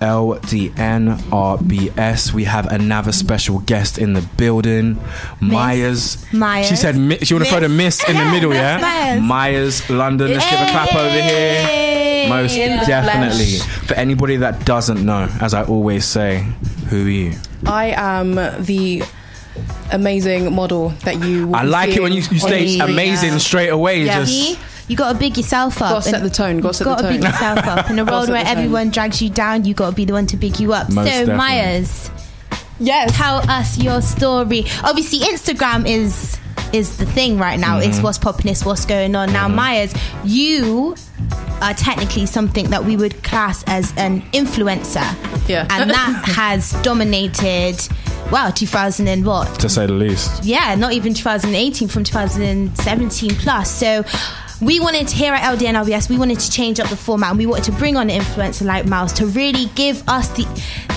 LDNRBS. We have another special guest in the building, Myers. She said she want to throw the Miss in the middle, yeah? Myers, London. Let's give a clap over here. Most definitely. For anybody that doesn't know, as I always say, who are you? I am the amazing model that you will I like it when you say amazing straight away. Just you got to big yourself up. Got to set the tone. Got to big yourself up. In a world where everyone drags you down, you got to be the one to big you up. Most definitely. Myers, yes, tell us your story. Obviously, Instagram is the thing right now. It's what's popping, it's what's going on. Now, Myers, you are technically something that we would class as an influencer. Yeah. And that has dominated, 2000 and what? To say the least. Yeah, not even 2018, from 2017 plus. So we wanted to, here at LDNRBS, we wanted to change up the format, and we wanted to bring on an influencer like Miles to really give us the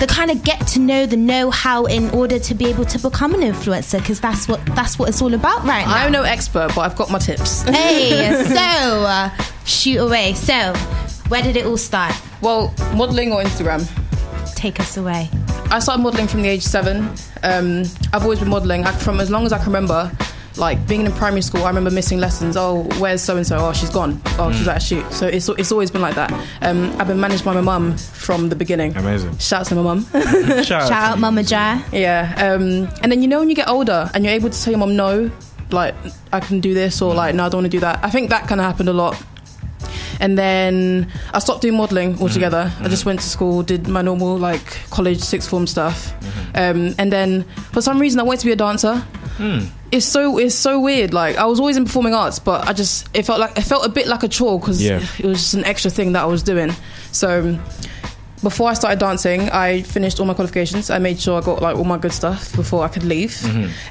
kind of get to know, the know-how in order to be able to become an influencer, because that's what it's all about right now. I'm no expert, but I've got my tips. Hey, so shoot away. So where did it all start? Well, modelling or Instagram? Take us away. I started modelling from the age 7. I've always been modelling from as long as I can remember. Like being in primary school, I remember missing lessons. Oh, where's so and so? Oh, she's gone. Oh, she's at a shoot. So it's always been like that. I've been managed by my mum from the beginning. Amazing. Shout out to my mum. Shout out Mama Jai. Yeah. And then when you get older and you're able to tell your mum no, like I can do this, or like no, I don't want to do that. I think that kind of happened a lot. And then I stopped doing modelling altogether. I just went to school, did my normal like college sixth form stuff. And then for some reason I wanted to be a dancer. It's so weird. Like I was always in performing arts, but it felt a bit like a chore, because it was just an extra thing that I was doing. So before I started dancing, I finished all my qualifications. I made sure I got like all my good stuff before I could leave.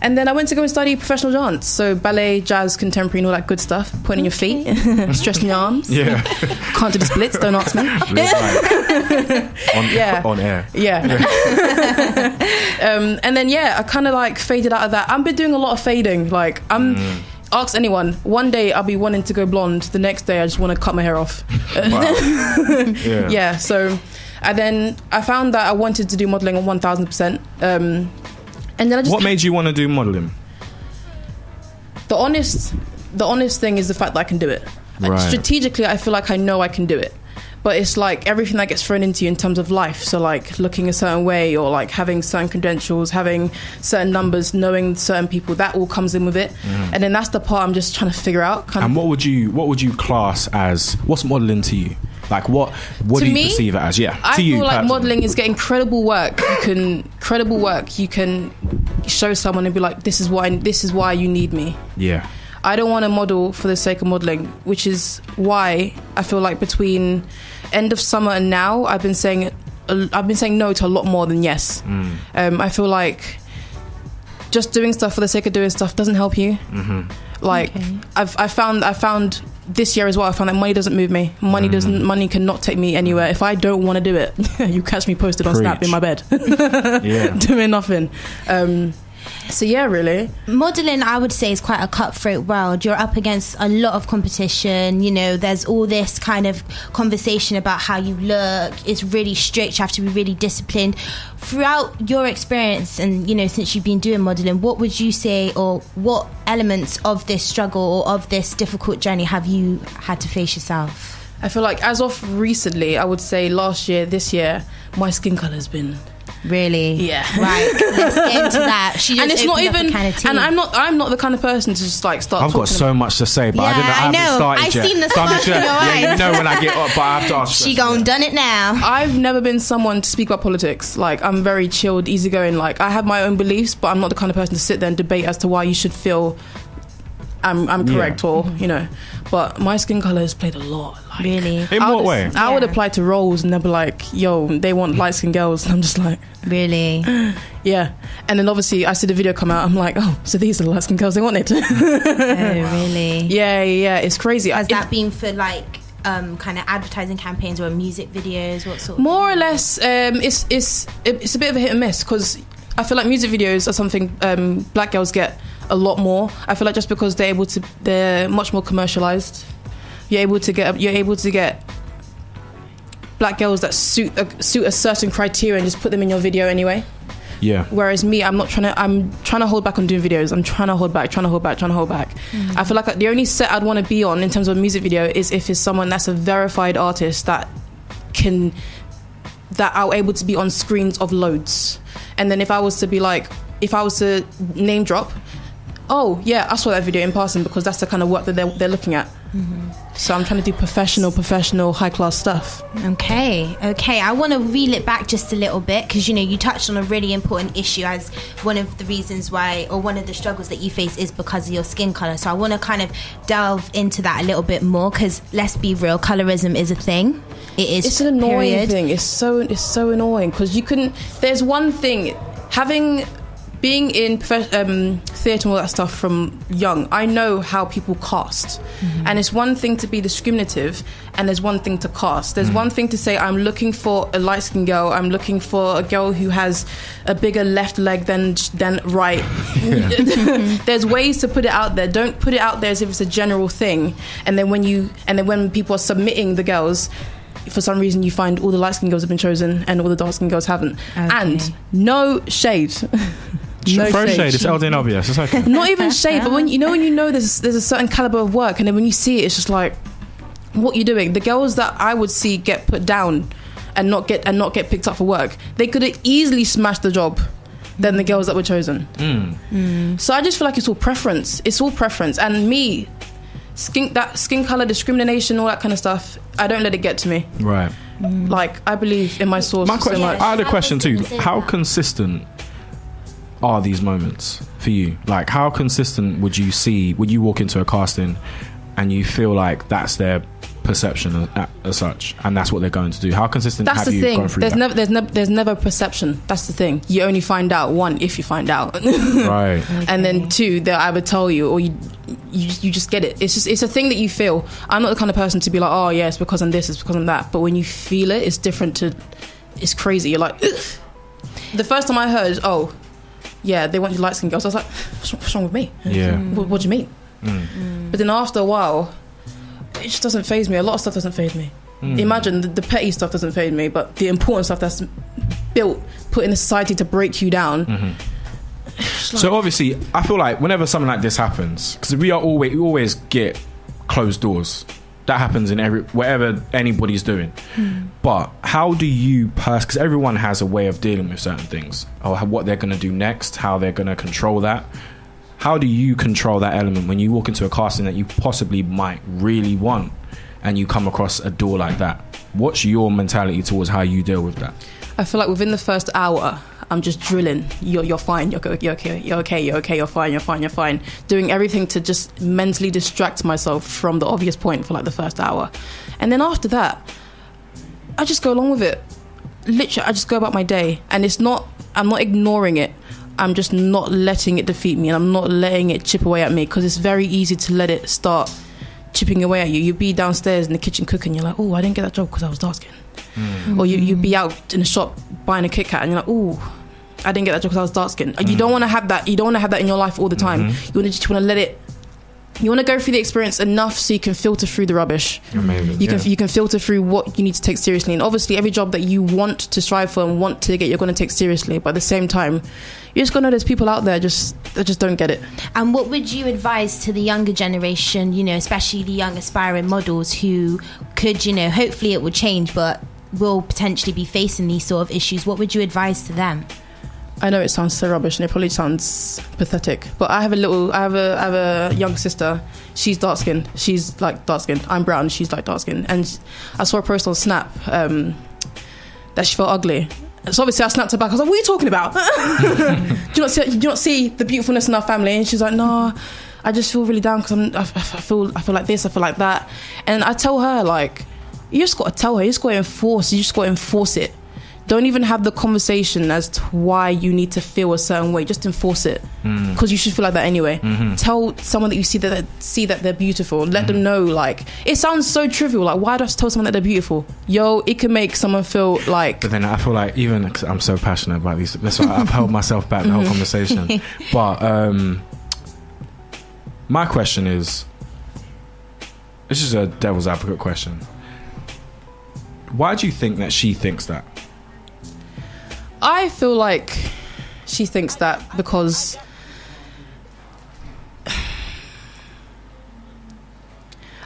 And then I went to go and study professional dance. So ballet, jazz, contemporary, and all that good stuff. Pointing your feet, stretching your arms. Yeah. Can't do the splits, don't ask me. On air. Yeah. And then I kind of like faded out of that. I've been doing a lot of fading. Like ask anyone. One day I'll be wanting to go blonde. The next day I just want to cut my hair off. Wow. Yeah. So. And then I found that I wanted to do modelling on 1000%. And then I just... What made you want to do modelling? The honest thing is the fact that I can do it. Right. Strategically, I feel like I know I can do it. But it's like everything that gets thrown into you in terms of life. So like looking a certain way, or like having certain credentials, having certain numbers, knowing certain people, that all comes in with it. And then that's the part I'm just trying to figure out. And what would you class as, what's modelling to you? Like what do you perceive it as? Yeah, I feel like modelling is getting credible work. You can show someone and be like, this is why you need me. Yeah. I don't want to model for the sake of modelling, which is why I feel like between end of summer and now, I've been saying no to a lot more than yes. I feel like just doing stuff for the sake of doing stuff doesn't help you. Like I found this year as well, I found that money doesn't move me. Money cannot take me anywhere. If I don't want to do it, you catch me posted on Snap in my bed. Doing nothing. So yeah, really. Modelling, I would say, is quite a cutthroat world. You're up against a lot of competition. You know, there's all this kind of conversation about how you look. It's really strict. You have to be really disciplined. Throughout your experience and, you know, since you've been doing modelling, what would you say, or what elements of this struggle or of this difficult journey have you had to face yourself? I feel like as of recently, I would say last year, this year, my skin colour's been... Really? Yeah. Right. Let's get into that. She just and it's not even. Kind of and I'm not the kind of person to just like start. I've got so much to say, but I haven't started I've yet. seen the spark in your eyes. You know when I get up, but I have to ask. She gone done it now. I've never been someone to speak about politics. Like I'm very chilled, easygoing. Like I have my own beliefs, but I'm not the kind of person to sit there and debate as to why you should feel I'm correct or you know. But my skin colour has played a lot. Like, really? In what way? I would apply to roles and they'd be like, yo, they want light-skinned girls. And I'm just like... Really? Yeah. And then obviously I see the video come out. I'm like, oh, so these are the light-skinned girls they wanted. Oh, really? Yeah. It's crazy. Has that been for like... kind of advertising campaigns or music videos? What sort of more or less it's a bit of a hit and miss, because I feel like music videos are something black girls get a lot more. I feel like just because they're much more commercialized, you're able to get black girls that suit a certain criteria and just put them in your video anyway. Yeah. Whereas me, I'm trying to hold back on doing videos. I'm trying to hold back. I feel like the only set I'd want to be on in terms of a music video is if it's someone that's a verified artist that are able to be on screens of loads. And then if I was to name drop, oh yeah, I saw that video in passing, because that's the kind of work that they're looking at. So I'm trying to do professional, high-class stuff. Okay. I want to reel it back just a little bit, because, you know, you touched on a really important issue as one of the reasons why, or one of the struggles that you face is because of your skin colour. So I want to kind of delve into that a little bit more, because let's be real, colorism is a thing. It is. It's an annoying thing. It's so annoying, because you couldn't. There's one thing, being in theatre and all that stuff from young, I know how people cast. And it's one thing to be discriminative, and there's one thing to cast. There's one thing to say, I'm looking for a light-skinned girl, I'm looking for a girl who has a bigger left leg than right. There's ways to put it out there. Don't put it out there as if it's a general thing. And then when people are submitting the girls, for some reason you find all the light-skinned girls have been chosen and all the dark-skinned girls haven't. And no shade. Throw shade. It's LDNRBS. It's okay. Not even shade, but when you know there's a certain caliber of work, and then when you see it, it's just like, what you're doing. The girls that I would see get put down and not get picked up for work, they could have easily smashed the job than the girls that were chosen. So I just feel like it's all preference. And me, skin color, discrimination, all that kind of stuff, I don't let it get to me. Right. Like, I believe in my source so much. I had a question too. How consistent are these moments for you? Like, how consistent would you walk into a casting and you feel like that's their perception as such, and that's what they're going to do? How consistent have you gone through that? There's never perception. That's the thing. You only find out, one, if you find out. Right. Okay. And then two, they'll either tell you, or you just get it. It's a thing that you feel. I'm not the kind of person to be like, oh yeah, it's because I'm this, it's because I'm that. But when you feel it, it's different. It's crazy. You're like, ugh. The first time I heard, oh yeah, they want you light-skinned girls, I was like, what's wrong with me? Yeah. What do you mean? But then after a while, it just doesn't faze me. A lot of stuff doesn't faze me. Imagine the petty stuff doesn't faze me, but the important stuff that's put in the society to break you down. So obviously, I feel like whenever something like this happens, because we always get closed doors. That happens in whatever anybody's doing. But how do you because everyone has a way of dealing with certain things, or what they're going to do next, how they're going to control that. How do you control that element when you walk into a casting that you possibly might really want, and you come across a door like that? What's your mentality towards how you deal with that? I feel like within the first hour, I'm just drilling. You're fine. You're okay. You're fine. Doing everything to just mentally distract myself from the obvious point for like the first hour, and then after that, I just go along with it. Literally, I just go about my day, and I'm not ignoring it. I'm just not letting it defeat me, and I'm not letting it chip away at me, because it's very easy to let it start chipping away at you. You'd be downstairs in the kitchen cooking, you're like, oh, I didn't get that job because I was dark skinned. Or you'd be out in the shop buying a Kit Kat, and you're like, oh, I didn't get that job because I was dark skinned. You don't want to have that. You don't want to have that in your life all the time. You want to let it. You want to go through the experience enough so you can filter through the rubbish. Amazing. You can filter through what you need to take seriously, and obviously every job that you want to strive for and want to get, you're going to take seriously. But at the same time, you're just going to know there's people out there that just don't get it. And what would you advise to the younger generation, you know, especially the young aspiring models who could, you know, hopefully it will change, but will potentially be facing these sort of issues? What would you advise to them? I know it sounds so rubbish and it probably sounds pathetic, but I have a young sister. She's dark skinned. She's like dark skinned. I'm brown. She's like dark skinned. And I saw a post on Snap that she felt ugly. So obviously I snapped her back. I was like, what are you talking about? do you not see the beautifulness in our family? And she's like, no, I just feel really down because I feel like this, I feel like that. And I tell her, like, you just got to tell her. You just got to enforce it. Don't even have the conversation as to why you need to feel a certain way. Just enforce it, because you should feel like that anyway. Tell someone that you see that they're beautiful. Let them know. Like, it sounds so trivial. Like, why do I have to tell someone that they're beautiful? Yo, it can make someone feel like. But then I feel like, even because I'm so passionate about these, that's why I've held myself back the whole conversation. But my question is, this is a devil's advocate question. Why do you think that she thinks that? I feel like she thinks that because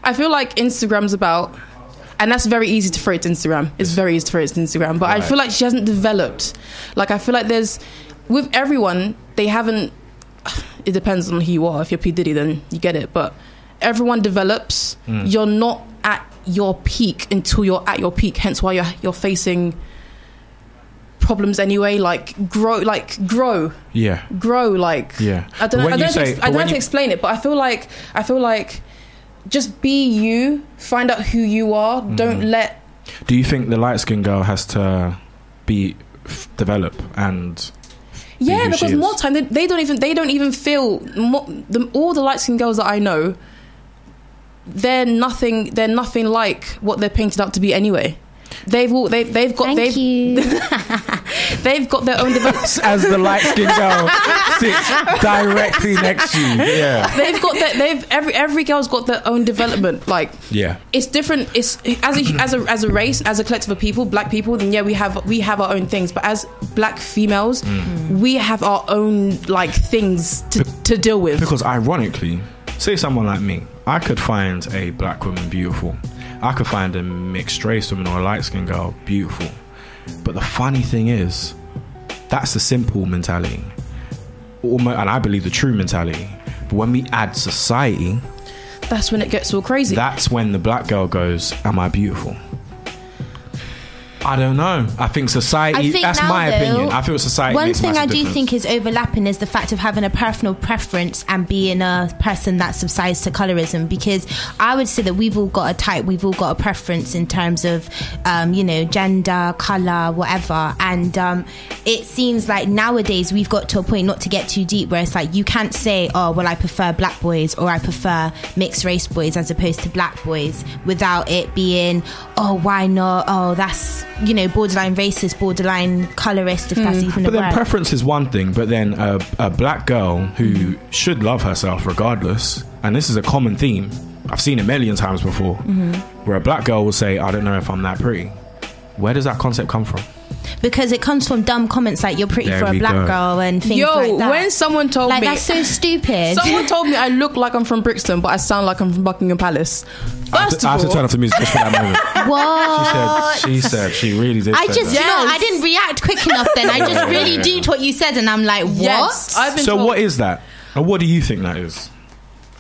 I feel like Instagram's about, and that's very easy to throw it to Instagram. It's very easy to throw it to Instagram. But right. I feel like she hasn't developed. Like, I feel like there's, with everyone, they haven't, it depends on who you are. If you're P. Diddy, then you get it. But everyone develops. You're not at your peak until you're at your peak. Hence why you're facing problems anyway. Grow. Yeah. Grow. Yeah. I don't know. I don't know how to explain it, but I feel like just be you. Find out who you are. Don't let. Do you think the light skinned girl has to develop and? Yeah, because more time they don't even feel all the light skinned girls that I know. They're nothing like what they're painted up to be anyway. They've got they've got their own development. As the light skinned girl sits directly next to you. Yeah. Every girl's got their own development. Like, yeah, it's different. It's as a race, as a collective of people, black people. Then yeah, we have our own things. But as black females, we have our own things to deal with. Because ironically, say someone like me, I could find a black woman beautiful. I could find a mixed race woman or a light skinned girl beautiful. But the funny thing is, that's the simple mentality. And I believe the true mentality. But when we add society, that's when it gets all crazy. That's when the black girl goes, am I beautiful? I don't know. I think society, that's my opinion. I feel society one makes a thing I do difference. think is overlapping is the fact of having a personal preference and being a person that subsides to colorism, because I would say that we've all got a type, we've all got a preference in terms of gender, colour, whatever, and it seems like nowadays we've got to a point, not to get too deep, where it's like you can't say, oh well, I prefer black boys or I prefer mixed race boys as opposed to black boys, without it being, oh why not, oh that's borderline racist, borderline colorist, if that's even a word. But then preference is one thing, but then a black girl who should love herself regardless, and this is a common theme, I've seen it a million times before, where a black girl will say, I don't know if I'm that pretty. Where does that concept come from? Because it comes from dumb comments like you're pretty for a black girl and things like that. When someone told me, that's so stupid. Someone told me I look like I'm from Brixton, but I sound like I'm from Buckingham Palace. I have to turn off the music just for that moment. What? She really did. I didn't react quick enough then. I just really did what you said, and I'm like, what? Yes, I've been told. What is that? And what do you think that is?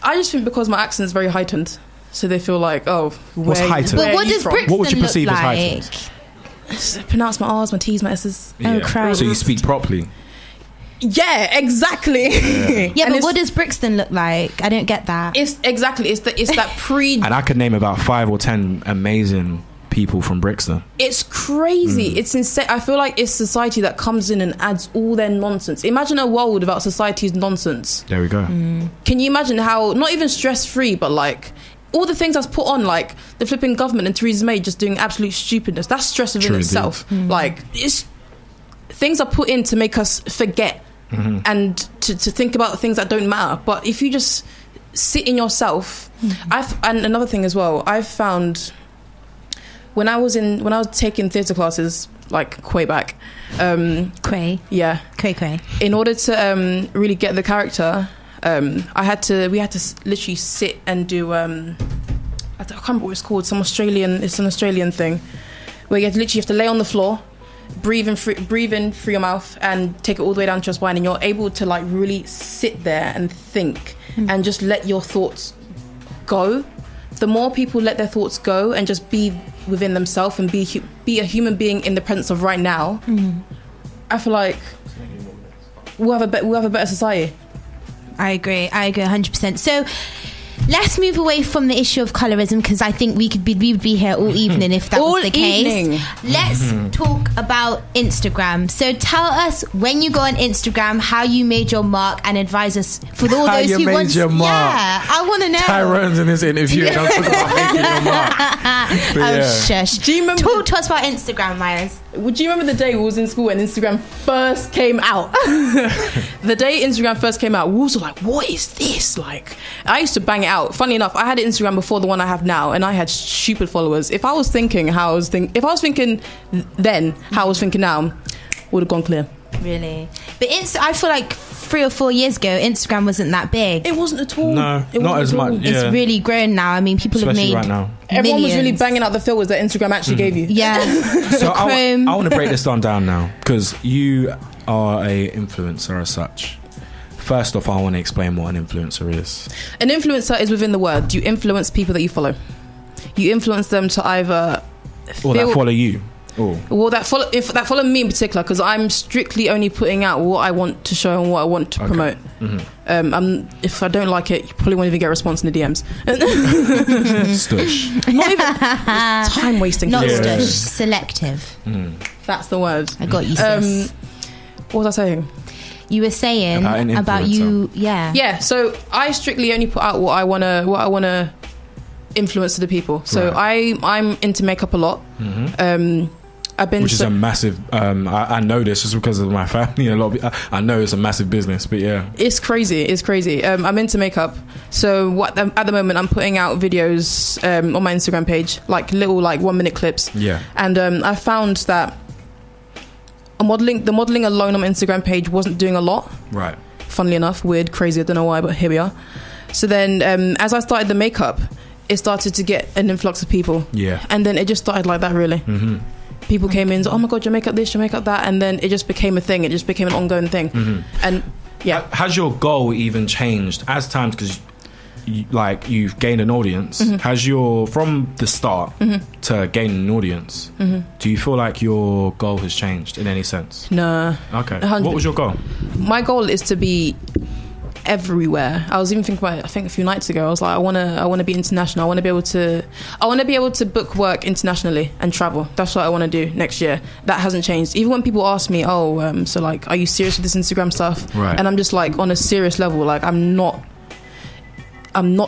I just think because my accent is very heightened, so they feel like, oh, what's heightened? But what does Brixton what would you perceive look as like? heightened? I pronounce my R's, my T's, my S's. Yeah. Oh, Christ. So you speak properly. Yeah, exactly. Yeah, but what does Brixton look like? I don't get that. It's that pre. And I could name about 5 or 10 amazing people from Brixton. It's crazy. It's insane. I feel like it's society that comes in and adds all their nonsense. Imagine a world without society's nonsense. There we go. Can you imagine how, not even stress-free, but all the things that's put on, like the flipping government and Theresa May just doing absolute stupidness. That's stress within itself. It's things are put in to make us forget and to think about things that don't matter. But if you just sit in yourself, and another thing as well, I've found when I was taking theatre classes way back, Cray. Yeah, Cray. In order to really get the character. We had to literally sit and do I can't remember what it's called. It's an Australian thing where you literally have to lay on the floor, breathe in through your mouth and take it all the way down to your spine, and you're able to really sit there and think and just let your thoughts go. The more people let their thoughts go and just be within themselves and be a human being in the presence of right now, I feel like we'll have a better society. I agree 100%. So let's move away from the issue of colorism, because I think we would be here all evening if that was the case. Let's talk about Instagram. So tell us, when you go on Instagram, how you made your mark, and advise us for all those who want your mark. Yeah, I want to know. Tyrone's in this interview and I'm talking about making your mark. Shush. Do you remember? Talk to us about Instagram, Myers. Would you remember the day we was in school when Instagram first came out? The day Instagram first came out, we was like, what is this? Like, I used to bang it out. Funny enough, I had Instagram before the one I have now, and I had stupid followers. If I was thinking how I was thinking then, how I was thinking now, would have gone clear. Really? But I feel like 3 or 4 years ago, Instagram wasn't that big. It wasn't at all. No, not as much. Yeah. It's really grown now. I mean, people especially have made right now. Everyone was really banging out the filters that Instagram actually gave you. Yeah. So I want to break this down now, because you are a influencer as such. First off, I want to explain what an influencer is. An influencer is within the word. You influence people that you follow. You influence them to either or that follow you. Ooh. Well, that follow me in particular, because I'm strictly only putting out what I want to show and what I want to promote. Mm-hmm. If I don't like it, you probably won't even get a response in the DMs. Stush. Not even time wasting. Not stush. Selective. That's the word. I got you, sis. What was I saying? You were saying about you. Yeah. So I strictly only put out what I wanna influence to the people. So right. I'm into makeup a lot. Mm-hmm. Which is a massive. I know this just because of my family. A lot. I know it's a massive business, but yeah, it's crazy. I'm into makeup. So at the moment, I'm putting out videos on my Instagram page, like little 1-minute clips. Yeah. And I found that the modeling alone on my Instagram page wasn't doing a lot. Right. Funnily enough, weird, crazy. I don't know why, but here we are. So then, as I started the makeup, it started to get an influx of people. Yeah. And then it just started like that, really. Mm-hmm. People came in, oh my God, your makeup this, your makeup that. And then it just became a thing. It just became an ongoing thing. Mm-hmm. And yeah. Has your goal even changed as times, because you've gained an audience, has from the start to gaining an audience, do you feel like your goal has changed in any sense? No. Okay. 100%. What was your goal? My goal is to be everywhere. I was even thinking about it, I think a few nights ago. I was like, I want to be international. I want to be able to book work internationally and travel. That's what I want to do next year. That hasn't changed. Even when people ask me, so like, are you serious with this Instagram stuff? Right. And I'm just like, on a serious level, like, I'm not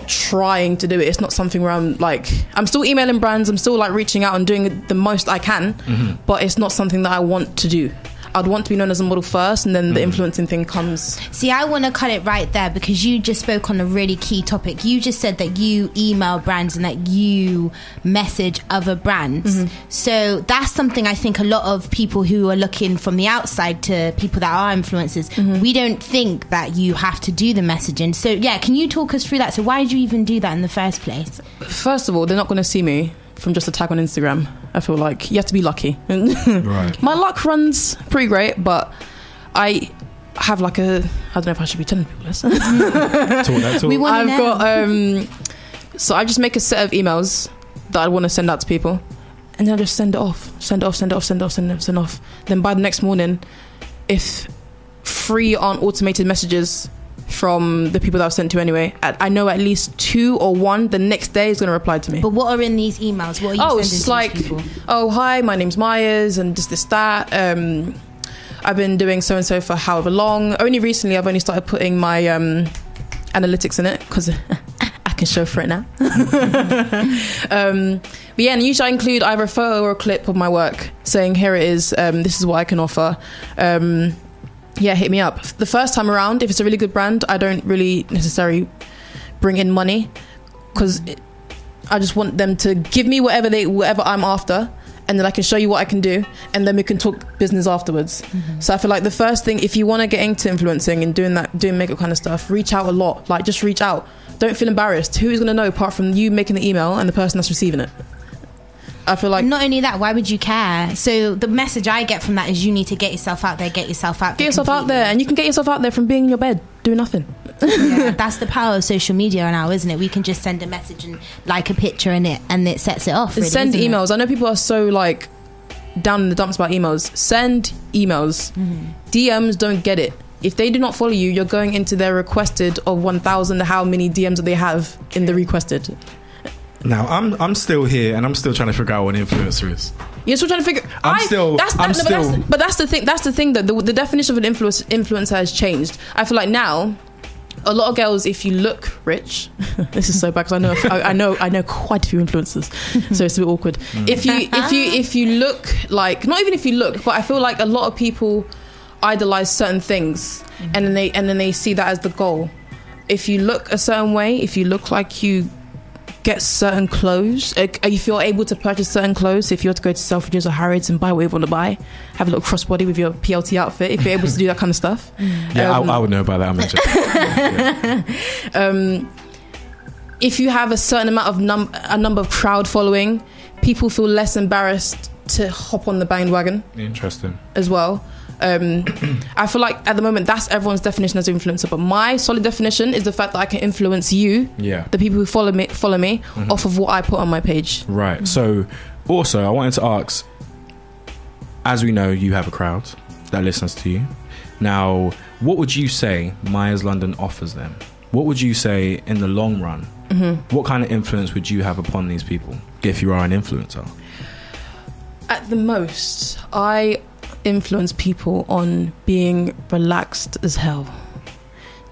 trying to do it. It's not something where I'm still emailing brands, I'm still like reaching out and doing the most I can, but it's not something that I want to do. I'd want to be known as a model first, and then the influencing thing comes. See, I want to cut it right there, because you just spoke on a really key topic. You just said that you email brands and that you message other brands. So that's something I think a lot of people who are looking from the outside to people that are influencers, we don't think that you have to do the messaging. So yeah, can you talk us through that? So why did you even do that in the first place? First of all, they're not going to see me from just a tag on Instagram. I feel like you have to be lucky. Right. My luck runs pretty great, but I have I don't know if I should be telling people this. Talk. We want to know. So I just make a set of emails that I want to send out to people, and then I just send it off. Then by the next morning, if 3 aren't automated messages from the people that I've sent to anyway, I know at least 2 or 1 the next day is going to reply to me. But what are in these emails? What are you sending to these people? Oh, hi, my name's Myers, and this, that. I've been doing so-and-so for however long. Only recently, I've only started putting my analytics in it, because I can show for it now. But yeah, and usually I include either a photo or a clip of my work, saying, here it is, this is what I can offer. Yeah, hit me up. The first time around, if it's a really good brand, I don't really necessarily bring in money, because I just want them to give me whatever I'm after, and then I can show you what I can do, and then we can talk business afterwards. So I feel like the first thing, if you want to get into influencing and doing makeup kind of stuff, reach out a lot. Like, just reach out. Don't feel embarrassed. Who is going to know apart from you making the email and the person that's receiving it? I feel like... Not only that, why would you care? So the message I get from that is you need to get yourself out there, Get yourself out there, and you can get yourself out there from being in your bed, doing nothing. Yeah, that's the power of social media now, isn't it? We can just send a message and like a picture in it, and it sets it off. Really, send emails. I know people are so like down in the dumps about emails. Send emails. DMs don't get it. If they do not follow you, you're going into their requested of 1,000. How many DMs do they have in the requested? Now I'm still here, and I'm still trying to figure out what an influencer is. You're still trying to figure. But that's the thing. That's the thing that the definition of an influencer has changed. I feel like now, a lot of girls, if you look rich, this is so bad because I know quite a few influencers, so it's a bit awkward. If you look like, not even if you look, but I feel like a lot of people idolize certain things, and then they see that as the goal. If you look a certain way, if you look like you get certain clothes, if you're able to purchase certain clothes, if you were to go to Selfridges or Harrods and buy what you want to buy, have a little crossbody with your PLT outfit, if you're able to do that kind of stuff. I would know about that. I mentioned. If you have a certain amount of number of crowd following, people feel less embarrassed to hop on the bandwagon. Interesting. As well. I feel like at the moment that's everyone's definition as an influencer, but my solid definition is the fact that I can influence you, the people who follow me off of what I put on my page. Right. So also I wanted to ask, as we know, you have a crowd that listens to you. Now, what would you say Myers London offers them? What would you say in the long run? What kind of influence would you have upon these people if you are an influencer? At the most, I influence people on being relaxed as hell.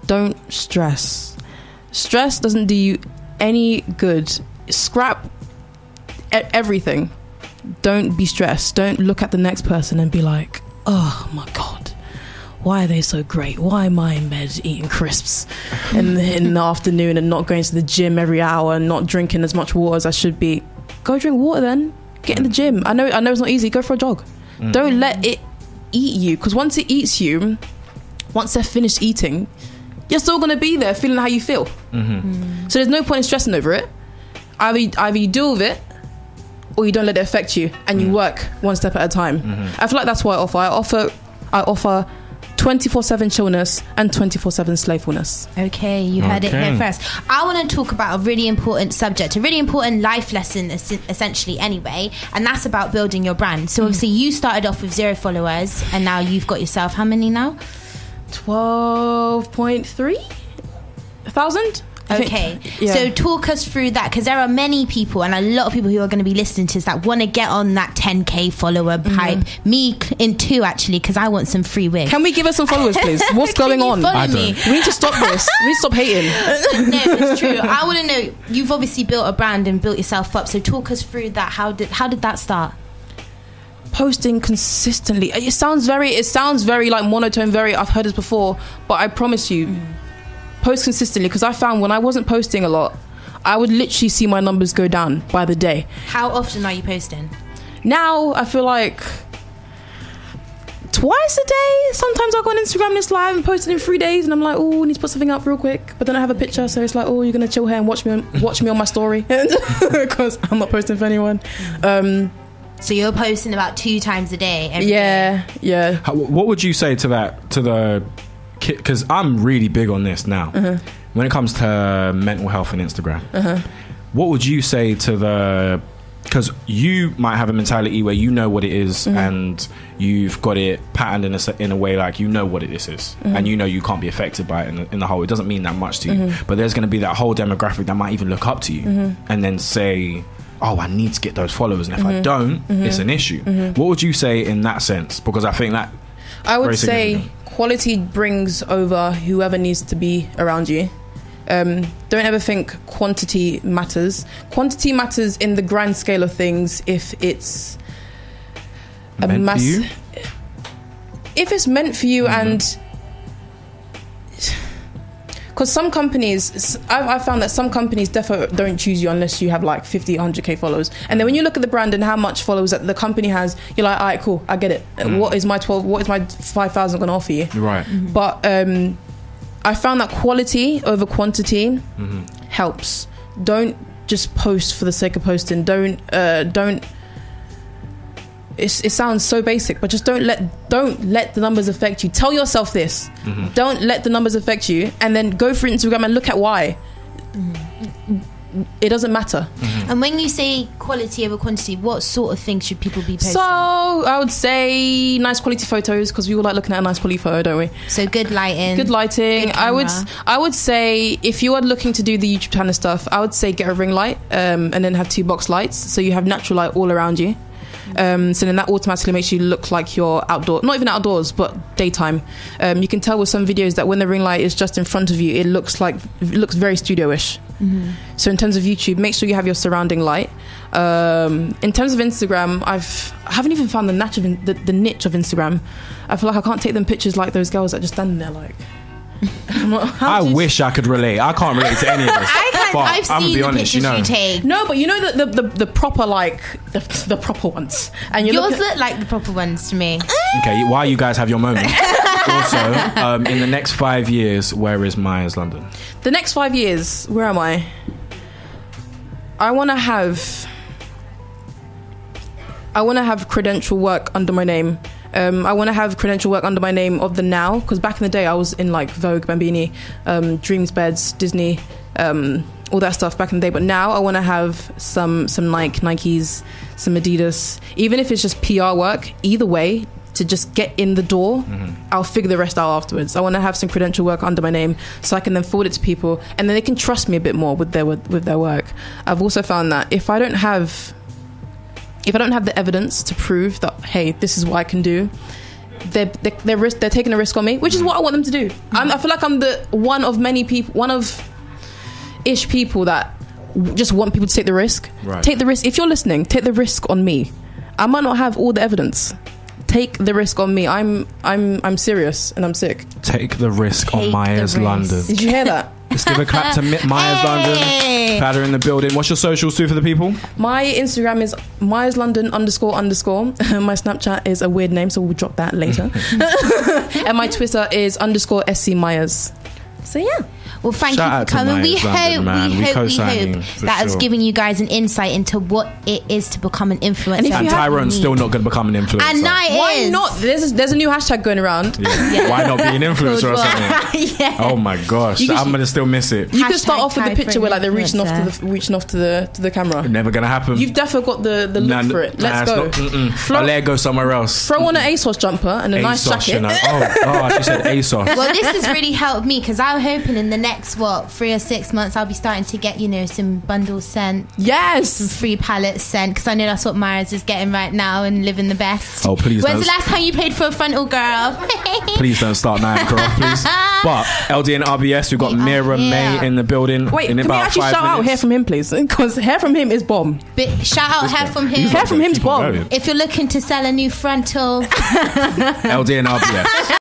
Don't stress. Stress doesn't do you any good. Scrap everything. Don't be stressed. Don't look at the next person and be like, oh my god, why are they so great? Why am I in bed eating crisps in the afternoon and not going to the gym every hour and not drinking as much water as I should be? Go drink water then. Get in the gym. I know it's not easy. Go for a jog. Don't let it eat you, because once it eats you, once they're finished eating, you're still going to be there feeling how you feel. So there's no point in stressing over it. Either you deal with it or you don't let it affect you and you work one step at a time. I feel like that's what I offer 24/7 chillness and 24/7 slavefulness. Okay, you heard it here first. I want to talk about a really important subject, a really important life lesson, essentially, anyway, and that's about building your brand. So obviously you started off with 0 followers and now you've got yourself, how many now? 12.3 thousand. Okay, so talk us through that, because there are many people and a lot of people who are going to be listening to this that want to get on that 10k follower pipe. Me in 2, actually, because I want some free wigs. Can we give us some followers, please? What's going on? I don't. We need to stop this. We need to stop hating. No, it's true. I want to know, you've obviously built a brand and built yourself up, so talk us through that. How did that start? Posting consistently. It sounds very like monotone, I've heard this before, but I promise you, post consistently, because I found when I wasn't posting a lot, I would literally see my numbers go down by the day. How often are you posting? Now I feel like twice a day. Sometimes I'll go on Instagram and it's live and post it in 3 days and I'm like, oh, I need to put something up real quick, but then I have a picture, so it's like, oh, you're gonna chill here and watch me on my story because I'm not posting for anyone. So you're posting about 2 times a day every day. What would you say to that, to the, because I'm really big on this now when it comes to mental health and Instagram. What would you say to the, because you might have a mentality where you know what it is and you've got it patterned in a way like you know what it is and you know you can't be affected by it in the whole, it doesn't mean that much to you, but there's going to be that whole demographic that might even look up to you and then say, oh, I need to get those followers, and if I don't, it's an issue. What would you say in that sense? Because I think that I would say quality brings over whoever needs to be around you. Don't ever think quantity matters. Quantity matters in the grand scale of things if it's a mass. If it's meant for you, and because some companies, I found that some companies definitely don't choose you unless you have like 50, 100k followers. And then when you look at the brand and how much followers that the company has, you're like, all right, cool, I get it. What is my 5,000 going to offer you? Right. But I found that quality over quantity helps. Don't just post for the sake of posting. Don't. It sounds so basic, but just don't let the numbers affect you. Tell yourself this. Don't let the numbers affect you, and then go for Instagram and look at why. It doesn't matter. And when you say quality over quantity, what sort of things should people be posting? So I would say nice quality photos, because we all like looking at a nice quality photo, don't we? So good lighting. Good I would say if you are looking to do the YouTube channel stuff, I would say get a ring light and then have 2 box lights, so you have natural light all around you. So then that automatically makes you look like you're outdoors, not even outdoors, but daytime. You can tell with some videos that when the ring light is just in front of you, it looks very studio-ish. So in terms of YouTube, make sure you have your surrounding light. In terms of Instagram, I haven't even found the niche of Instagram. I feel like I can't take them pictures like those girls that just stand there like. I wish I could relate. I can't relate to any of this. I've seen the pictures you take. No, but you know the proper, like the proper ones. And yours look like the proper ones to me. Okay, while you guys have your moment. Also, in the next 5 years, where is Maya's London? The next 5 years, where am I? I want to have credential work under my name. I want to have credential work under my name of the now, because back in the day I was in like Vogue, Bambini, Dreams Beds, Disney, all that stuff back in the day. But now I want to have some Nikes, some Adidas, even if it's just PR work. Either way, to just get in the door, I'll figure the rest out afterwards. I want to have some credential work under my name so I can then forward it to people, and then they can trust me a bit more with their work. I've also found that if I don't have the evidence to prove that, hey, this is what I can do, they're taking a risk on me, which is what I want them to do. I feel like I'm the one of ish people that just want people to take the risk. Right. Take the risk. If you're listening, take the risk on me. I might not have all the evidence. Take the risk on me. I'm serious and I'm sick. Take the risk on Maya's London. Did you hear that? Let's give a clap to Maya's London. Glad her in the building. What's your socials too for the people? My Instagram is Maya's London __. My Snapchat is a weird name, so we'll drop that later. And my Twitter is _SC Myers. So yeah. Well, thank you for coming. We hope that has given you guys an insight into what it is to become an influencer. And Tyrone's still not going to become an influencer. And why not? There's a new hashtag going around. Yeah. Why not be an influencer or something? Yeah. Oh my gosh, I'm going to still miss it. You could start off with the picture where like they're reaching off to the camera. Never going to happen. You've definitely got the look for it. Let's go. I'll let it go somewhere else. Throw on an ASOS jumper and a nice jacket. She said ASOS. Well, this has really helped me, because I'm hoping in the next 3 or 6 months I'll be starting to get some bundles sent, some free pallets sent, because I know that's what Maya's is getting right now and living the best. Oh please, when's the last time you paid for a frontal, girl? Please don't start now, girl, please. But LDNRBS, we've got Mira May in the building. Wait, in can about we actually 5 shout minutes. out Hair From Him, please? Because Hair From Him is bomb. Shout out Hair From Him. Hair From Him's bomb. If you're looking to sell a new frontal, LDNRBS.